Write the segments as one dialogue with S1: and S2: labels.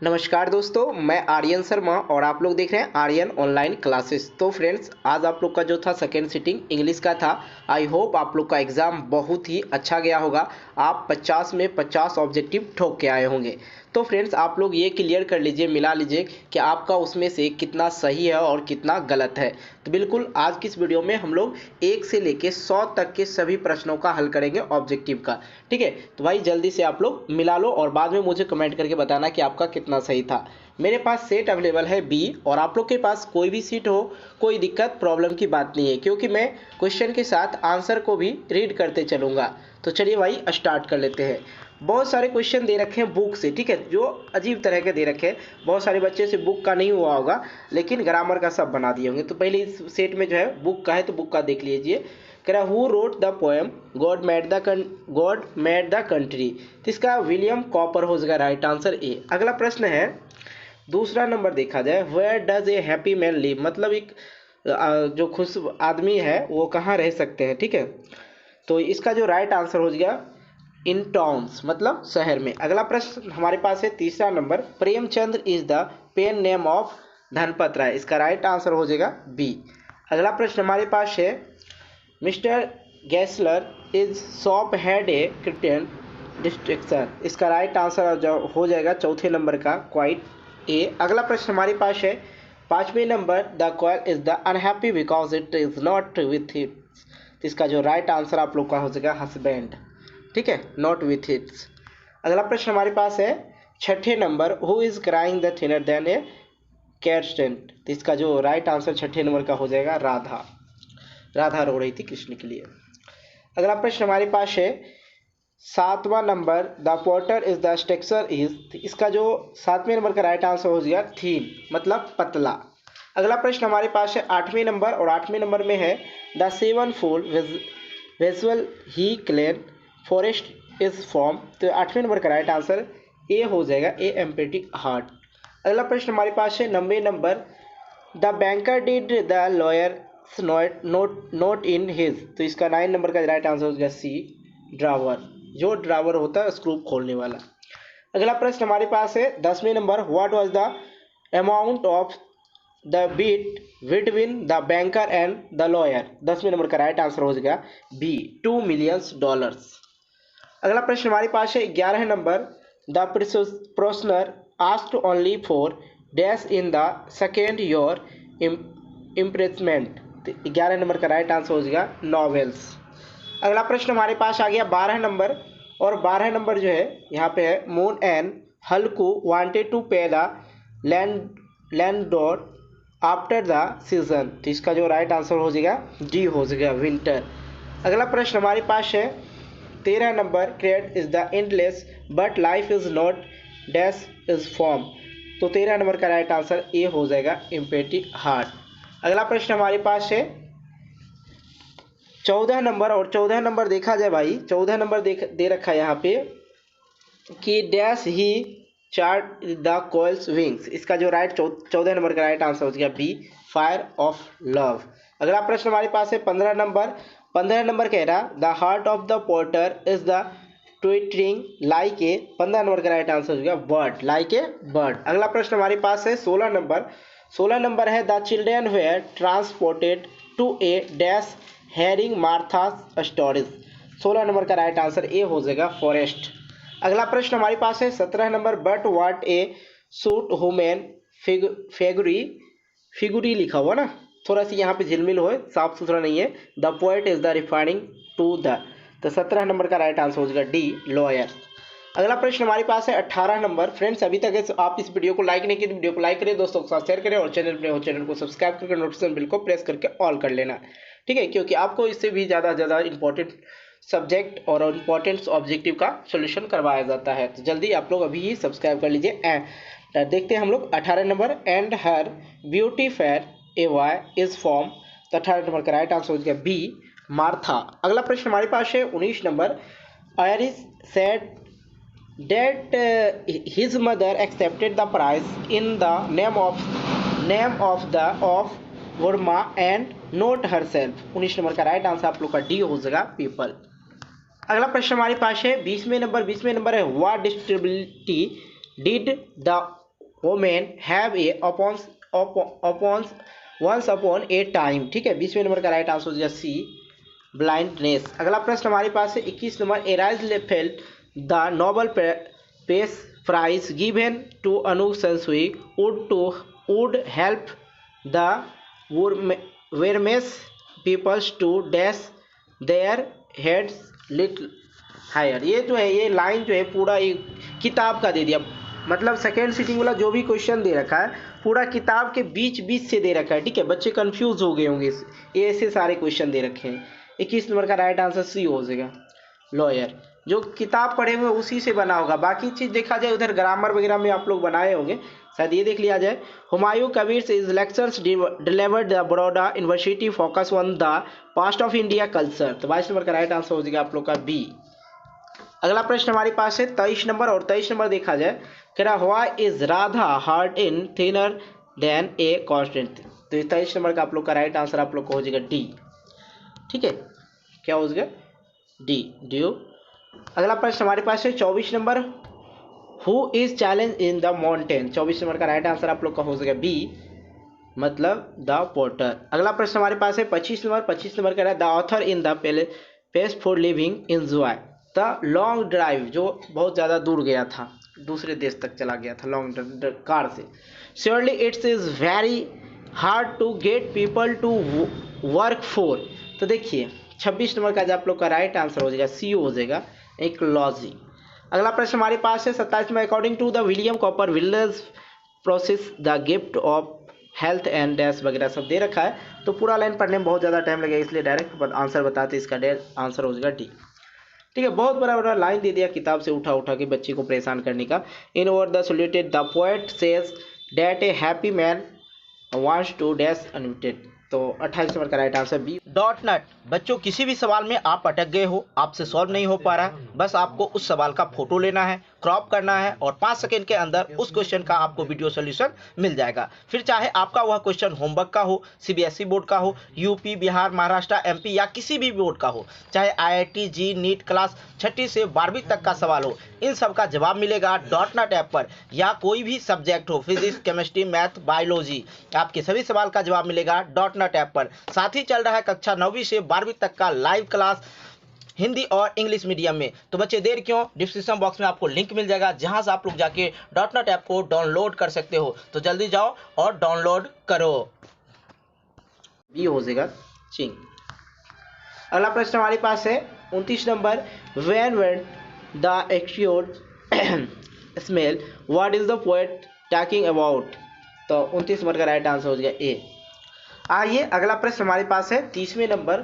S1: नमस्कार दोस्तों, मैं आर्यन शर्मा और आप लोग देख रहे हैं आर्यन ऑनलाइन क्लासेस। तो फ्रेंड्स, आज आप लोग का जो था सेकेंड सिटिंग इंग्लिश का था। आई होप आप लोग का एग्ज़ाम बहुत ही अच्छा गया होगा। आप 50 में 50 ऑब्जेक्टिव ठोक के आए होंगे। तो फ्रेंड्स, आप लोग ये क्लियर कर लीजिए, मिला लीजिए कि आपका उसमें से कितना सही है और कितना गलत है। तो बिल्कुल आज की इस वीडियो में हम लोग 1 से लेके 100 तक के सभी प्रश्नों का हल करेंगे ऑब्जेक्टिव का। ठीक है, तो भाई जल्दी से आप लोग मिला लो और बाद में मुझे कमेंट करके बताना कि आपका कितना सही था। मेरे पास सेट अवेलेबल है बी, और आप लोग के पास कोई भी सीट हो, कोई दिक्कत प्रॉब्लम की बात नहीं है, क्योंकि मैं क्वेश्चन के साथ आंसर को भी रीड करते चलूँगा। तो चलिए भाई स्टार्ट कर लेते हैं। बहुत सारे क्वेश्चन दे रखे हैं बुक से, ठीक है, जो अजीब तरह के दे रखे हैं। बहुत सारे बच्चे से बुक का नहीं हुआ होगा, लेकिन ग्रामर का सब बना दिए होंगे। तो पहले इस सेट में जो है बुक का है, तो बुक का देख लीजिए। कह रहा who wrote the poem God made the country. तो इसका विलियम कॉपर हो जाएगा राइट आंसर ए। अगला प्रश्न है, दूसरा नंबर देखा जाए, where does a happy man live, मतलब एक जो खुश आदमी है वो कहाँ रह सकते हैं। ठीक है, तो इसका जो राइट आंसर हो जाएगा इन टाउन्स, मतलब शहर में। अगला प्रश्न हमारे पास है तीसरा number, Premchandra is the pen name of Dhanpat Rai. इसका राइट आंसर हो जाएगा बी। अगला प्रश्न हमारे पास है, mister Gessler is shop had a certain distinction. इसका राइट आंसर हो जाएगा चौथे नंबर का क्वाइट ए। अगला प्रश्न हमारे पास है पांचवें number, the coil is the unhappy because it is not with it. इसका जो राइट आंसर आप लोग का हो जाएगा हस्बैंड। ठीक है, नॉट विथ इट्स। अगला प्रश्न हमारे पास है छठे number, who is crying the thinner than a constant. तो इसका जो राइट आंसर छठे नंबर का हो जाएगा राधा। राधा रो रही थी कृष्ण के लिए। अगला प्रश्न हमारे पास है सातवां number, the porter is the structure is. इसका जो सातवें नंबर का राइट आंसर हो जाएगा थीन, मतलब पतला। अगला प्रश्न हमारे पास है आठवें नंबर, और आठवें नंबर में है the seven fold visual he clean forest is form. तो आठवें नंबर का राइट आंसर ए हो जाएगा, ए एम्पेटिक हार्ट। अगला प्रश्न हमारे पास है 90 number, the banker did the lawyer note in his. तो इसका 9 नंबर का राइट आंसर हो जाएगा सी, ड्रावर। जो ड्रावर होता है स्क्रू खोलने वाला। अगला प्रश्न हमारे पास है 10वें number, what was the amount of the bet between the banker and the lawyer. 10वें नंबर का राइट आंसर हो जाएगा बी, $2 मिलियन। अगला प्रश्न हमारे पास है 11 number, the prisoner asked only for dash in the second your imprisonment. 11 number का राइट आंसर हो जाएगा नॉवेल्स। अगला प्रश्न हमारे पास आ गया 12 नंबर, और 12 नंबर जो है यहाँ पे है, Munni and Halku wanted to pay the landlord after the season. तो इसका जो राइट आंसर हो जाएगा डी हो जाएगा विंटर। अगला प्रश्न हमारे पास है 13 number, create is the endless but life is not dash is form. तो 13 नंबर का राइट आंसर ए हो जाएगा एम्पेटिक हार्ट। अगला प्रश्न हमारे पास है 14 नंबर, और 14 नंबर देखा जाए भाई, 14 नंबर दे रखा है यहाँ पे कि dash he chart the coils wings. इसका जो राइट 14 नंबर का राइट आंसर हो गया बी, फायर ऑफ लव। अगला प्रश्न हमारे पास है 15 नंबर। 15 नंबर कह रहा the heart of the porter is the twittering like a. 15 number का राइट आंसर हो गया बर्ड, लाइक ए बर्ड। अगला प्रश्न हमारे पास है 16 नंबर। 16 नंबर है the children were transported to a dash hearing Martha's stories. 16 number का राइट आंसर ए हो जाएगा फॉरेस्ट। अगला प्रश्न हमारे पास है 17 number, but what a suit human figure लिखा हुआ ना, थोड़ा सी यहाँ पे झिलमिल हो, साफ सुथरा नहीं है। The poet is the refining to the. तो 17 नंबर का राइट आंसर हो जाएगा डी, लॉयर। अगला प्रश्न हमारे पास है 18 नंबर। फ्रेंड्स, अभी तक आप इस वीडियो को लाइक नहीं किए तो वीडियो को लाइक करें, दोस्तों के साथ शेयर करें, और चैनल को सब्सक्राइब करके नोटिफिकेशन बिल को प्रेस करके ऑल कर लेना। ठीक है, क्योंकि आपको इससे भी ज़्यादा इंपॉर्टेंट सब्जेक्ट और इम्पॉर्टेंट ऑब्जेक्टिव का सोल्यूशन करवाया जाता है। तो जल्दी आप लोग अभी ही सब्सक्राइब कर लीजिए। एंड देखते हैं हम लोग 18 number, and her beauty fair A Y is form. तो 18 नंबर का राइट आंसर हो गया बी, मार्था। अगला प्रश्न हमारे पास है 19 number, iris said that his mother accepted the prize in the name of Burma and not herself। 19 number का राइट आंसर आप लोग का डी हो जाएगा पीपल। अगला प्रश्न हमारे पास है 20वें नंबर। 20वें नंबर है what disability did the women have a upon once upon a time. ठीक है, 20वें नंबर का राइट आंसर हो जाएगा सी, ब्लाइंडनेस। अगला प्रश्न हमारे पास है 21 number, arise felt the Nobel peace prize given to Aung San Suu Kyi would help the Burmese peoples to dash their heads little higher. ये जो है, ये लाइन जो है पूरा ये किताब का दे दिया, मतलब सेकेंड सीटिंग वाला जो भी क्वेश्चन दे रखा है पूरा किताब के बीच बीच से दे रखा है। ठीक है, बच्चे कंफ्यूज हो गए होंगे, ये ऐसे सारे क्वेश्चन दे रखे हैं। 21 नंबर का राइट आंसर सी हो जाएगा, लॉयर। जो किताब पढ़े हुए उसी से बना होगा, बाकी चीज़ देखा जाए उधर ग्रामर वगैरह में आप लोग बनाए होंगे, शायद ये देख लिया जाए। Humayun Kabir is lectures delivered the Baroda university focus on the past of India culture. तो 22 नंबर का राइट आंसर हो जाएगा आप लोग का बी। अगला प्रश्न हमारे पास है 23 नंबर, और 23 नंबर देखा जाए, कह रहा why is Radha hard in thinner than a constant. तो 23 नंबर का आप लोग का राइट आंसर आप लोग को हो जाएगा डी। ठीक है, क्या हो जाएगा, डी, ड्यू। अगला प्रश्न हमारे पास है 24 number, who is challenge in the mountain. 24 number का राइट आंसर आप लोग का हो जाएगा बी, मतलब द पोर्टर। अगला प्रश्न हमारे पास है 25 नंबर, 25 नंबर का है the author in the paste for living enjoy the long drive, जो बहुत ज़्यादा दूर गया था, दूसरे देश तक चला गया था लॉन्ग कार से। Surely it's is very hard to get people to work for. तो देखिए 26 नंबर का जो आप लोग का राइट आंसर हो जाएगा सी हो जाएगा, इकोलॉजी। अगला प्रश्न हमारे पास है 27 में, according to the William Cowper villers process the gift of health and dash वगैरह सब दे रखा है, तो पूरा लाइन पढ़ने में बहुत ज़्यादा टाइम लगेगा, इसलिए डायरेक्ट आंसर बताते, इसका आंसर हो जाएगा डी। ठीक है, बहुत बड़ा बड़ा लाइन दे दिया किताब से उठा उठा के बच्चे को परेशान करने का। In over the solitude the poet says that a happy man wants to dash unlimited. तो 28 नंबर का right answer B.
S2: Dot nut. बच्चों, किसी भी सवाल में आप अटक गए हो, आपसे सॉल्व नहीं हो पा रहा है, बस आपको उस सवाल का फोटो लेना है, क्रॉप करना है और 5 सेकंड के अंदर उस क्वेश्चन का आपको वीडियो सॉल्यूशन मिल जाएगा। फिर चाहे आपका वह क्वेश्चन होमवर्क का हो, सीबीएसई बोर्ड का हो, यूपी, बिहार, महाराष्ट्र, एमपी या किसी भी बोर्ड का हो, चाहे आईआईटी, जी, नीट क्लास 6वीं से 12वीं तक का सवाल हो, इन सब का जवाब मिलेगा डॉट नट ऐप पर। या कोई भी सब्जेक्ट हो, फिजिक्स, केमिस्ट्री, मैथ, बायोलॉजी, आपके सभी सवाल का जवाब मिलेगा डॉट नट ऐप पर। साथ ही चल रहा है कक्षा 9वीं से 12वीं तक का लाइव क्लास हिंदी और इंग्लिश मीडियम में। तो बच्चे देर क्यों, डिस्क्रिप्शन बॉक्स में आपको लिंक मिल जाएगा, जहां से आप लोग जाके डॉट नट ऐप को डाउनलोड कर सकते हो। तो जल्दी जाओ और डाउनलोड करो।
S1: बी हो जाएगा चिंग। अगला प्रश्न हमारे पास है 29 number, when the execute smell what is the poet talking about. तो 29 नंबर का राइट आंसर हो जाएगा ए। आइए अगला प्रश्न हमारे पास है 30वें number,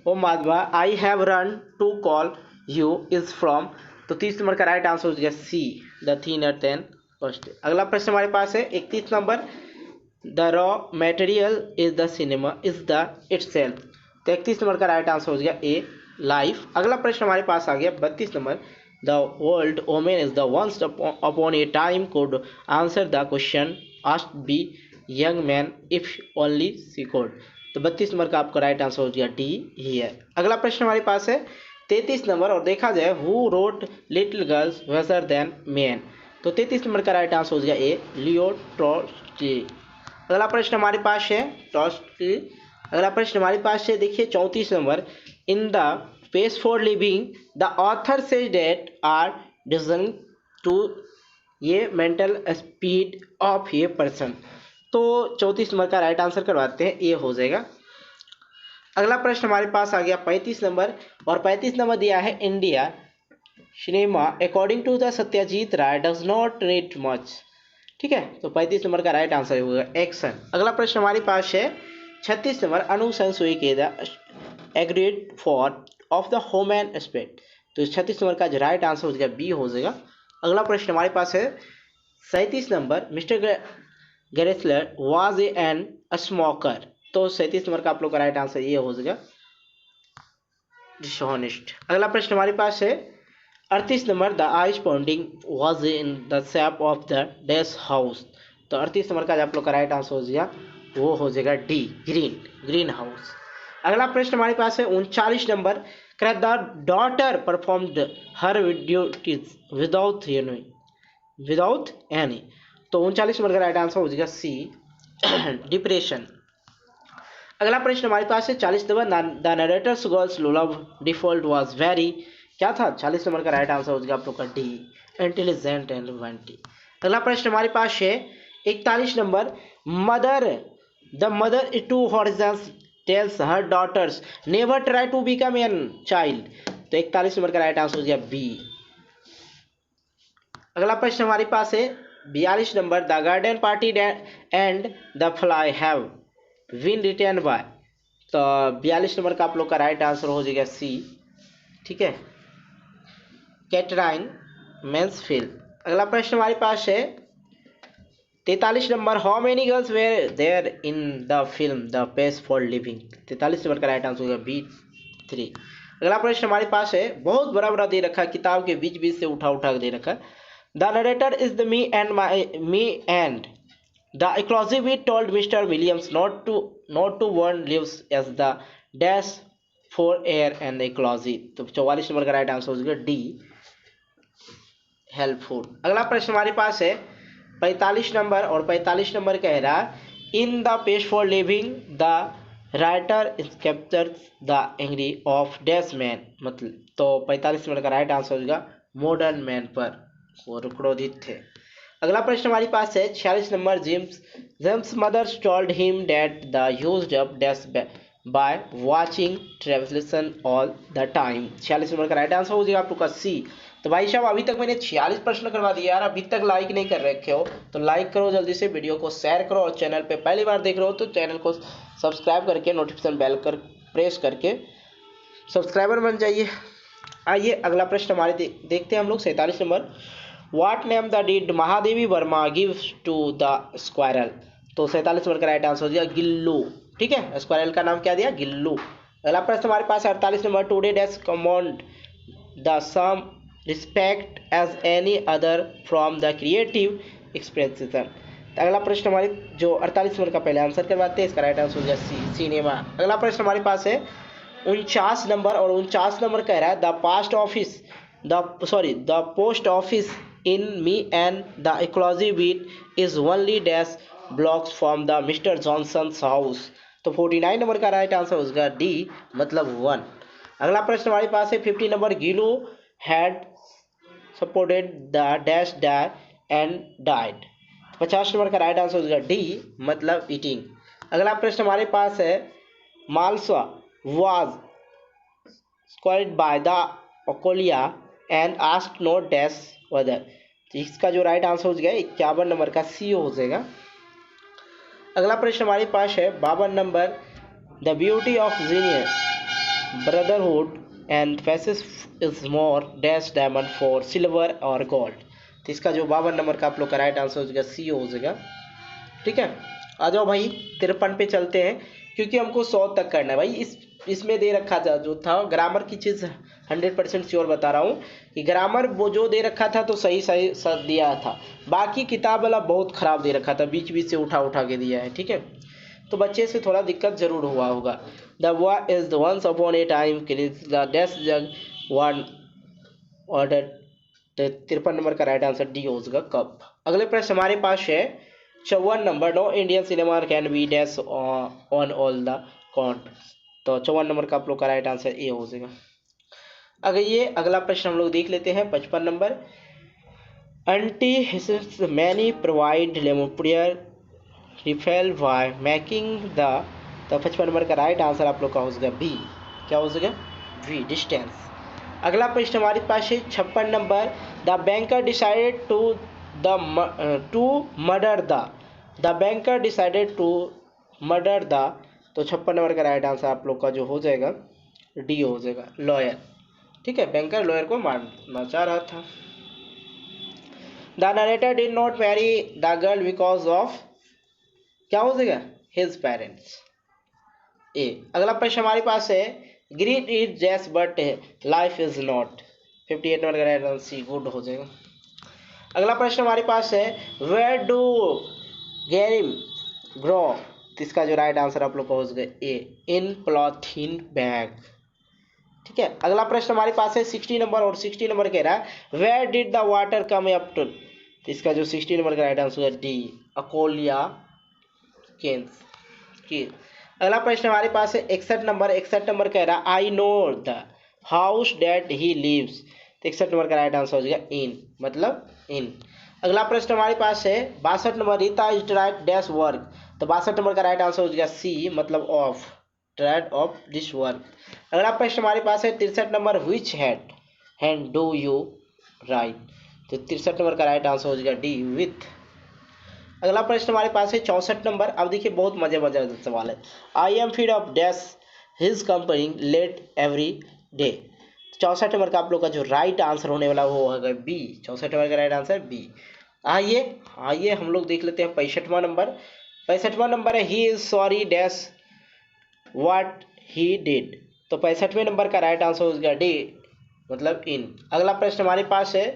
S1: O Madhava I have run to call you is from. तो 30 नंबर का राइट आंसर हो जाएगा C, the thinner than first. अगला प्रश्न हमारे पास है 31 number, the raw material is the cinema is the itself. तो 31 नंबर का राइट आंसर हो जाएगा ए, लाइफ। अगला प्रश्न हमारे पास आ गया 32 number, the world women is the once upon a time could answer the question asked be young man if only see code. तो 32 नंबर का आपका राइट आंसर हो गया डी ही है। अगला प्रश्न हमारे पास है 33 नंबर, और देखा जाए who wrote little girls wiser than man. तो 33 नंबर का राइट आंसर हो गया ए, लियो टॉल्स्टॉय। अगला प्रश्न हमारे पास है टॉल्स्टॉय। अगला प्रश्न हमारे पास है देखिए 34 number, in the pace for living the author says that are design to ये मेंटल स्पीड ऑफ ये पर्सन। तो 34 नंबर का राइट आंसर करवाते हैं, ये हो जाएगा। अगला प्रश्न हमारे पास आ गया 35 नंबर, और 35 नंबर दिया है India cinema according to the Satyajit Ray does not need much. ठीक है, तो 35 नंबर का राइट आंसर होगा एक्शन। अगला प्रश्न हमारे पास है 36 नंबर, अनुसंसुई के the agreed for of the human aspect. तो 36 नंबर का जो राइट आंसर हो जाएगा बी हो जाएगा। अगला प्रश्न हमारे पास है 37 number, mister Gessler was an smoker. तो 37 नंबर का आप लोग का राइट आंसर ये हो जाएगा डिसऑनेस्ट। अगला प्रश्न हमारे पास है 38 number, the eyes pointing was in the shape of the dash house. तो 38 नंबर का आप लोग का राइट आंसर हो जाएगा वो हो जाएगा डी, ग्रीन हाउस। अगला प्रश्न हमारे पास है 39 number, the daughter performed her duties without yawning. Without any. तो 39 नंबर का राइट आंसर हो जाएगा सी, डिप्रेशन। अगला प्रश्न हमारे पास है 40 number, the narrator's girls love default was very, क्या था? 40 नंबर का राइट आंसर हो जाएगा आप लोग का डी, इंटेलिजेंट एंड वेंटी। अगला प्रश्न हमारे पास है 41 number, mother the mother to horizons tells her daughters never try to become an child. तो 41 नंबर का राइट आंसर हो जाएगा बी। अगला प्रश्न हमारे पास है 42 number, the garden party and the fly have win return by. तो 42 नंबर का आप लोग का राइट आंसर हो जाएगा सी, ठीक है, कैटराइन मैंसफील्ड। अगला प्रश्न हमारे पास है 43 number, how many girls were there in the film the pace for living. 43 number का राइट आंसर होगा बी 3। अगला प्रश्न हमारे पास है, बहुत बड़ा बड़ा दे रखा, किताब के बीच बीच से उठा उठा दे रखा, the narrator is the me and the exclusive told mister Williams not to warn lives as the dash for air and exclusive. तो 44 नंबर का राइट आंसर हो जाएगा डी, हेल्पफुल। अगला प्रश्न हमारे पास है 45 नंबर, और 45 नंबर कह रहा है in the page for living the writer capture the angry of dash man, मतलब तो 45 नंबर का राइट आंसर हो जाएगा मॉडर्न मैन पर वो क्रोधित थे। अगला प्रश्न हमारे पास है 46 number, James mothers told him that the used up dash by watching television all the time. 46 number का राइट आंसर हो जाएगा आप लोग का सी। तो भाई साहब अभी तक मैंने 46 प्रश्न करवा दिए यार, अभी तक लाइक नहीं कर रखे हो तो लाइक करो जल्दी से, वीडियो को शेयर करो, और चैनल पे पहली बार देख रहे हो तो चैनल को सब्सक्राइब करके नोटिफिकेशन बेल कर प्रेस करके सब्सक्राइबर बन जाइए। आइए अगला प्रश्न हमारे देखते हैं हम लोग 47 number, what name the did Mahadevi Verma gives to the squirrel. तो 47 नंबर का राइट आंसर हो दिया गिल्लू, ठीक है, स्क्वायरल का नाम क्या दिया? गिल्लू। अगला प्रश्न हमारे पास 48 number, today dash command the some respect as any other from the creative expression. अगला प्रश्न हमारे जो 48 नंबर का पहले आंसर करवाते हैं, इसका राइट आंसर हो गया सी, सिनेमा। अगला प्रश्न हमारे पास है 49 नंबर, और 49 नंबर कह रहा है the post office in me and the ecology beat is only dash blocks from the mister Johnson's house. तो 49 नंबर का राइट आंसर हो जाएगा डी, मतलब 1। अगला प्रश्न हमारे पास है 50 नंबर, गिलू had supported the dash die and died. 50 number का राइट आंसर हो जाएगा डी, मतलब ईटिंग। अगला प्रश्न हमारे पास है मालसा was scored by the Ocolia and asked no dash whether। तो इसका जो राइट आंसर हो जाएगा 51 नंबर का सी हो जाएगा। अगला प्रश्न हमारे पास है 52 number, the beauty of genius brotherhood and faces is more dash diamond for silver और गोल्ड। तो इसका जो 52 नंबर का आप लोग का राइट आंसर हो जाएगा सी हो जाएगा, ठीक है। आ जाओ भाई 53 पे चलते हैं, क्योंकि हमको 100 तक करना है भाई। इसमें दे रखा था जो था ग्रामर की चीज़ 100% श्योर बता रहा हूँ कि ग्रामर वो जो दे रखा था तो सही सही सब दिया था, बाकी किताब वाला बहुत ख़राब दे रखा था, बीच बीच से उठा उठा के दिया है, ठीक है। तो बच्चे से थोड़ा दिक्कत जरूर हुआ होगा। The war is the once upon a time the dash jug one order. 53 number का राइट आंसर डी हो जाएगा कप। अगले प्रश्न हमारे पास है 54 number, no Indian cinema can be dash on all the count. तो 54 नंबर का आप लोग का राइट आंसर ए हो जाएगा। अगर ये अगला प्रश्न हम लोग देख लेते हैं 55 नंबर, एंटी मैनी प्रोवाइड लेमोप्रियर रिफेल बाय मेकिंग द। तो 55 नंबर का राइट आंसर आप लोग का हो जाएगा बी, क्या हो जाएगा? B, distance. अगला प्रश्न हमारे पास है 56 number, the banker decided to murder the banker decided to murder the. तो 56 नंबर का राइट आंसर आप लोग का जो हो जाएगा डी हो जाएगा, लॉयर, ठीक है। बैंकर लॉयर को मारना चाह रहा था। The narrator did not marry the girl because of, क्या हो जाएगा? हिज पेरेंट्स, ए। अगला प्रश्न हमारे पास है ग्रीड इज जैस but life is not. 58 number का राइट आंसर सी, गुड हो जाएगा। अगला प्रश्न हमारे पास है वेयर डू गेरिम ग्रो। इसका जो राइट आंसर आप लोग को हो जाएगा ए, इन पॉलीथीन बैग, ठीक है। अगला प्रश्न हमारे पास है 60 नंबर, और 60 नंबर कह रहा है where did the water come up to तो इसका जो 60 नंबर का राइट आंसर होगा डी, अकोलिया केन्स की। अगला प्रश्न हमारे पास है 61 नंबर कह रहा है I know the house that he lives. तो 61 नंबर का राइट आंसर हो जाएगा इन, मतलब इन। अगला प्रश्न हमारे पास है 62 number, Rita is right dash work. तो 62 नंबर का राइट आंसर हो जाएगा सी, मतलब of, tried of this work. अगला प्रश्न हमारे पास है 63 number, which hand do you right. तो 63 नंबर का राइट आंसर हो जाएगा डी, विथ। अगला प्रश्न हमारे पास है 64 नंबर। अब देखिए बहुत मजेदार सवाल है। I am feed of dash his company late every day. 64 number का आप लोग का जो राइट आंसर होने वाला वो होगा बी। 64 नंबर का राइट आंसर बी। आइए हम लोग देख लेते हैं 65वां नंबर। 65वां नंबर है he is sorry dash what he did. तो 65वें नंबर का राइट आंसर हो गया डी, मतलब इन। अगला प्रश्न हमारे पास है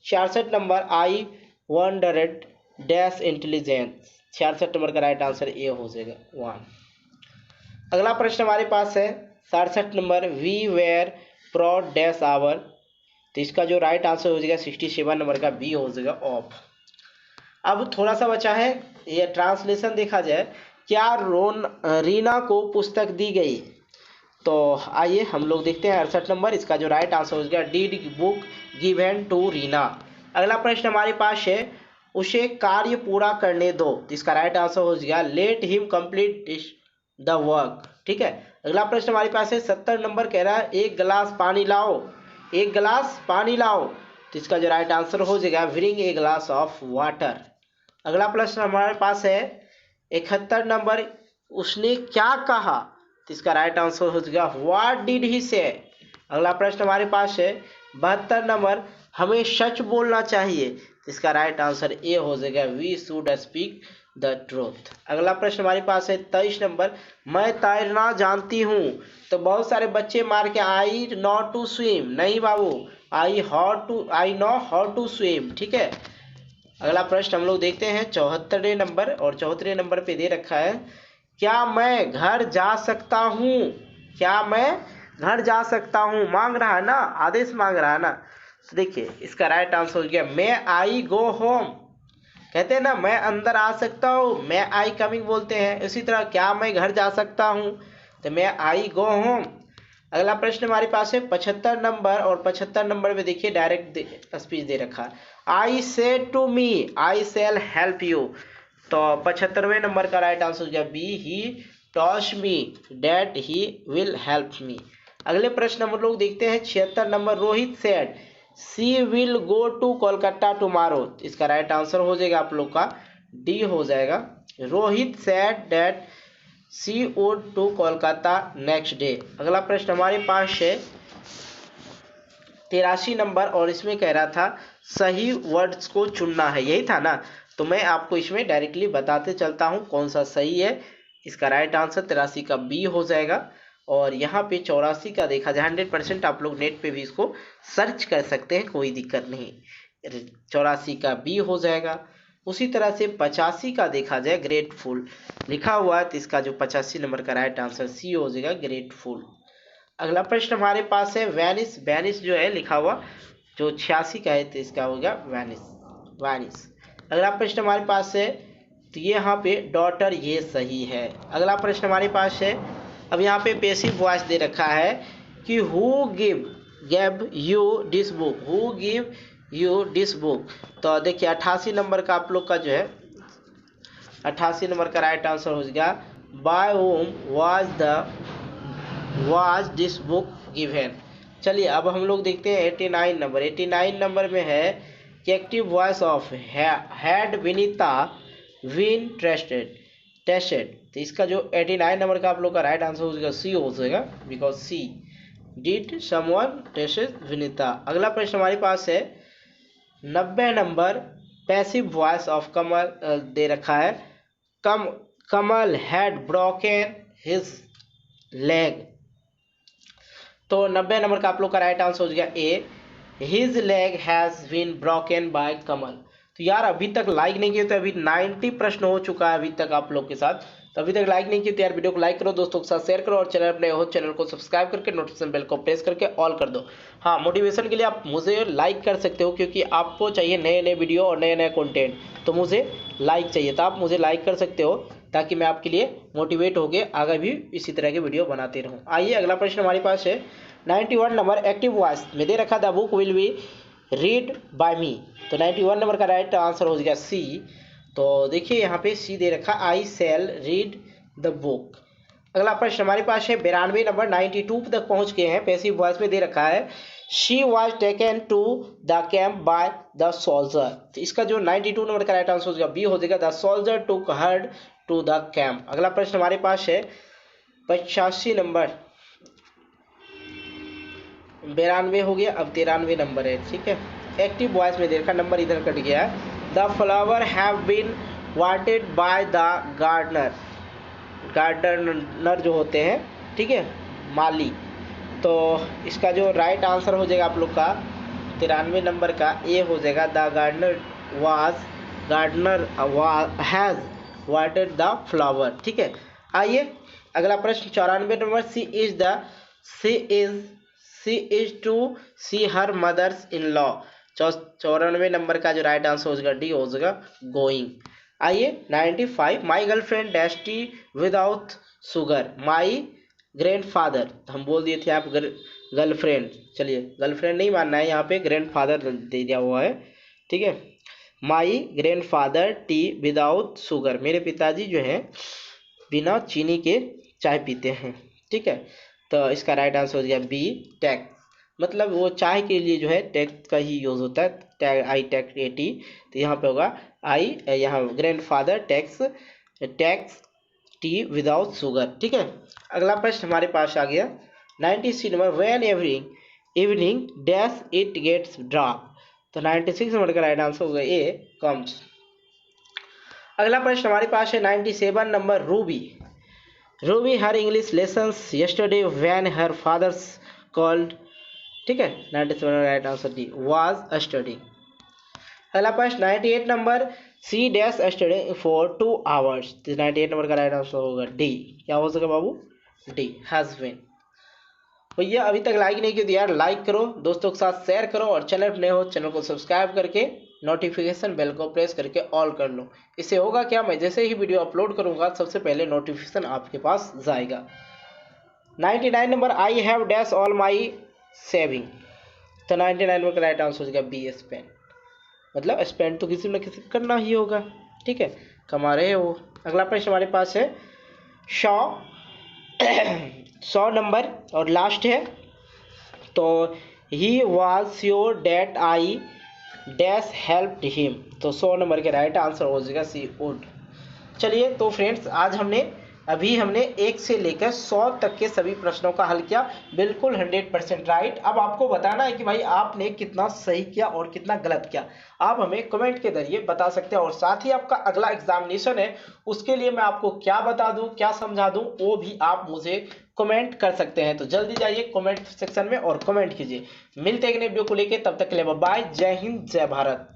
S1: 66 number, I wondered dash intelligence. 66 number का राइट आंसर ए हो जाएगा 1। अगला प्रश्न हमारे पास है 67 number, we were proud dash our. तो इसका जो राइट आंसर हो जाएगा 67 नंबर का बी हो जाएगा ऑफ। अब थोड़ा सा बचा है, ये ट्रांसलेशन देखा जाए, क्या रीना को पुस्तक दी गई। तो आइए हम लोग देखते हैं 68 नंबर, इसका जो राइट आंसर हो जाएगा did book given to Reena. अगला प्रश्न हमारे पास है उसे कार्य पूरा करने दो। इसका राइट आंसर हो जाएगा let him complete the work. ठीक है। अगला प्रश्न हमारे पास है 70 नंबर, कह रहा है एक गिलास पानी लाओ, एक गिलास पानी लाओ। तो इसका जो राइट आंसर हो जाएगा bring a glass of water. अगला प्रश्न हमारे पास है 71 नंबर, उसने क्या कहा। तो इसका राइट आंसर हो जाएगा व्हाट डिड ही से। अगला प्रश्न हमारे पास है 72 नंबर, हमें सच बोलना चाहिए। तो इसका राइट आंसर ए हो जाएगा we should speak the truth. अगला प्रश्न हमारे पास है 23 नंबर, मैं तैरना जानती हूँ। तो बहुत सारे बच्चे मार के आई नॉट टू स्विम, नहीं बाबू, I know how to swim. ठीक है। अगला प्रश्न हम लोग देखते हैं 74 नंबर, और 74 नंबर पे दे रखा है क्या मैं घर जा सकता हूँ। क्या मैं घर जा सकता हूँ मांग रहा है ना, आदेश मांग रहा है ना। तो देखिए इसका राइट आंसर हो गया मैं आई गो होम। कहते हैं ना मैं अंदर आ सकता हूँ, मैं आई कमिंग बोलते हैं। इसी तरह क्या मैं घर जा सकता हूँ, तो मैं आई गो होम। अगला प्रश्न हमारे पास है 75 नंबर, और 75 नंबर में देखिए डायरेक्ट स्पीच दे रखा है I say to me I sell help you. तो 75वें नंबर का राइट आंसर हो गया B, he toss me that he will help me. अगले प्रश्न हम लोग देखते हैं 76 number, Rohit said she will go to Kolkata tomorrow. इसका राइट आंसर हो जाएगा आप लोग का डी हो जाएगा, Rohit said that she would to Kolkata next day. अगला प्रश्न हमारे पास है 83 नंबर, और इसमें कह रहा था सही वर्ड्स को चुनना है, यही था ना। तो मैं आपको इसमें डायरेक्टली बताते चलता हूँ कौन सा सही है। इसका राइट आंसर 83 का बी हो जाएगा, और यहाँ पे 84 का देखा जाए 100% आप लोग नेट पे भी इसको सर्च कर सकते हैं, कोई दिक्कत नहीं। 84 का बी हो जाएगा। उसी तरह से 85 का देखा जाए ग्रेटफुल लिखा हुआ है, तो इसका जो 85 नंबर का राइट आंसर सी हो जाएगा ग्रेटफुल। अगला प्रश्न हमारे पास है वैनिस, वैनिस जो है लिखा हुआ जो 86 का है, तो इसका होगा वैनिस, वैनिस। अगला प्रश्न हमारे पास है, तो ये यहाँ पे डॉटर ये सही है। अगला प्रश्न हमारे पास है, अब यहाँ पे पैसिव वॉइस दे रखा है कि who gave you this book, who give you this book. तो देखिए 88 नंबर का आप लोग का जो है 88 नंबर का राइट आंसर हो जाएगा by whom was this book given. चलिए अब हम लोग देखते हैं 89 नंबर। 89 नंबर में है कि active voice of had Vinita win tested. तो इसका जो 89 नंबर का आप लोग का राइट आंसर हो जाएगा सी हो जाएगा, because she did someone tested Vinita. अगला प्रश्न हमारे पास है 90 number, passive voice of Kamal दे रखा है Kamal had broken his leg. तो 90 नंबर का आप लोग का राइट आंसर हो जाएगा A, his leg has been broken by Kamal. तो यार अभी तक लाइक नहीं किए, तो अभी 90 प्रश्न हो चुका है अभी तक आप लोग के साथ। तो अभी तक लाइक नहीं किया तो यार वीडियो को लाइक करो, दोस्तों के साथ शेयर करो, और चैनल अपने हो चैनल को सब्सक्राइब करके नोटिफिकेशन बेल को प्रेस करके ऑल कर दो। हाँ, मोटिवेशन के लिए आप मुझे लाइक कर सकते हो, क्योंकि आपको चाहिए नए नए वीडियो और नए नए कंटेंट, तो मुझे लाइक चाहिए, तो आप मुझे लाइक कर सकते हो ताकि मैं आपके लिए मोटिवेट होके आगे भी इसी तरह के वीडियो बनाते रहूँ। आइए अगला प्रश्न हमारे पास है 91 नंबर एक्टिव वॉइस में दे रखा the book will be read by me. तो 91 नंबर का राइट आंसर हो जाएगा सी। तो देखिए यहाँ पे सी दे रखा, आई सेल रीड द बुक। अगला प्रश्न हमारे पास है 92 नंबर 92 तक पहुंच गए हैं, पैसिव वॉइस में दे रखा है she was taken to the camp by the soldier. तो इसका जो 92 नंबर का राइट आंसर हो जाएगा बी हो जाएगा, the soldier took her to the camp. अगला प्रश्न हमारे पास है 85 नंबर, 92 हो गया, अब 93 नंबर है, ठीक है। एक्टिव वॉइस में देखा नंबर इधर कट गया है। द फ्लावर हैव बीन वाटेड बाय द गार्डनर। गार्डनर जो होते हैं, ठीक है, माली। तो इसका जो राइट आंसर हो जाएगा आप लोग का 93 नंबर का ए हो जाएगा, द गार्डनर हैज वाटेड द फ्लावर, ठीक है। आइए अगला प्रश्न 94 number, she is to see her mothers in law. 94 number का जो राइट आंसर हो जाएगा डी हो जाएगा गोइंग। आइए 95, my girlfriend dash T without sugar my grandfather. हम बोल दिए थे आप गर्लफ्रेंड, चलिए गर्लफ्रेंड नहीं मानना है, यहाँ पे ग्रैंडफादर दे दिया हुआ है, ठीक है। माई ग्रैंडफादर टी विदाउट शुगर, मेरे पिताजी जो हैं बिना चीनी के चाय पीते हैं, ठीक है। तो इसका राइट आंसर हो गया बी टैक्स, मतलब वो चाय के लिए जो है टैक्स का ही यूज़ होता है, tag I takes a tea. तो यहाँ पे होगा आई, यहाँ grandfather takes tea without sugar, ठीक है। अगला प्रश्न हमारे पास आ गया 96 number, when evening dash it gets dark. तो 96 नंबर का राइट आंसर होगा ए कम्स। अगला प्रश्न हमारे पास है 97 number, Ruby her English lessons yesterday when her father's called, ठीक है। 97 right answer D was studying. अगला प्रश्न 98 number, she dash studying for 2 hours. 98 number का राइट आंसर होगा डी, क्या हो सकेगा बाबू, डी हैज बीन। भैया अभी तक लाइक नहीं किया तो यार लाइक करो, दोस्तों के साथ शेयर करो, और चैनल पर नए हो चैनल को सब्सक्राइब करके नोटिफिकेशन बेल को प्रेस करके ऑल कर लो। इससे होगा क्या, मैं जैसे ही वीडियो अपलोड करूंगा सबसे पहले नोटिफिकेशन आपके पास जाएगा। 99 number, I have dash all my saving. तो 99 नंबर का राइट आंसर हो जाएगा बी स्पेंड, मतलब स्पेंड तो किसी न किसी करना ही होगा, ठीक है, कमा रहे हो। अगला प्रश्न हमारे पास है 100 नंबर और लास्ट है। तो he was sure that I dash helped him. तो 100 नंबर के राइट आंसर हो जाएगा सी वुड। चलिए तो फ्रेंड्स आज हमने 1 से लेकर 100 तक के सभी प्रश्नों का हल किया, बिल्कुल 100% राइट। अब आपको बताना है कि भाई आपने कितना सही किया और कितना गलत किया, आप हमें कमेंट के जरिए बता सकते हैं। और साथ ही आपका अगला एग्जामिनेशन है, उसके लिए मैं आपको क्या बता दूं, क्या समझा दूं, वो भी आप मुझे कमेंट कर सकते हैं। तो जल्दी जाइए कमेंट सेक्शन में और कमेंट कीजिए। मिलते हैं एक नए वीडियो को लेकर, तब तक के लिए बाय, जय हिंद जय भारत।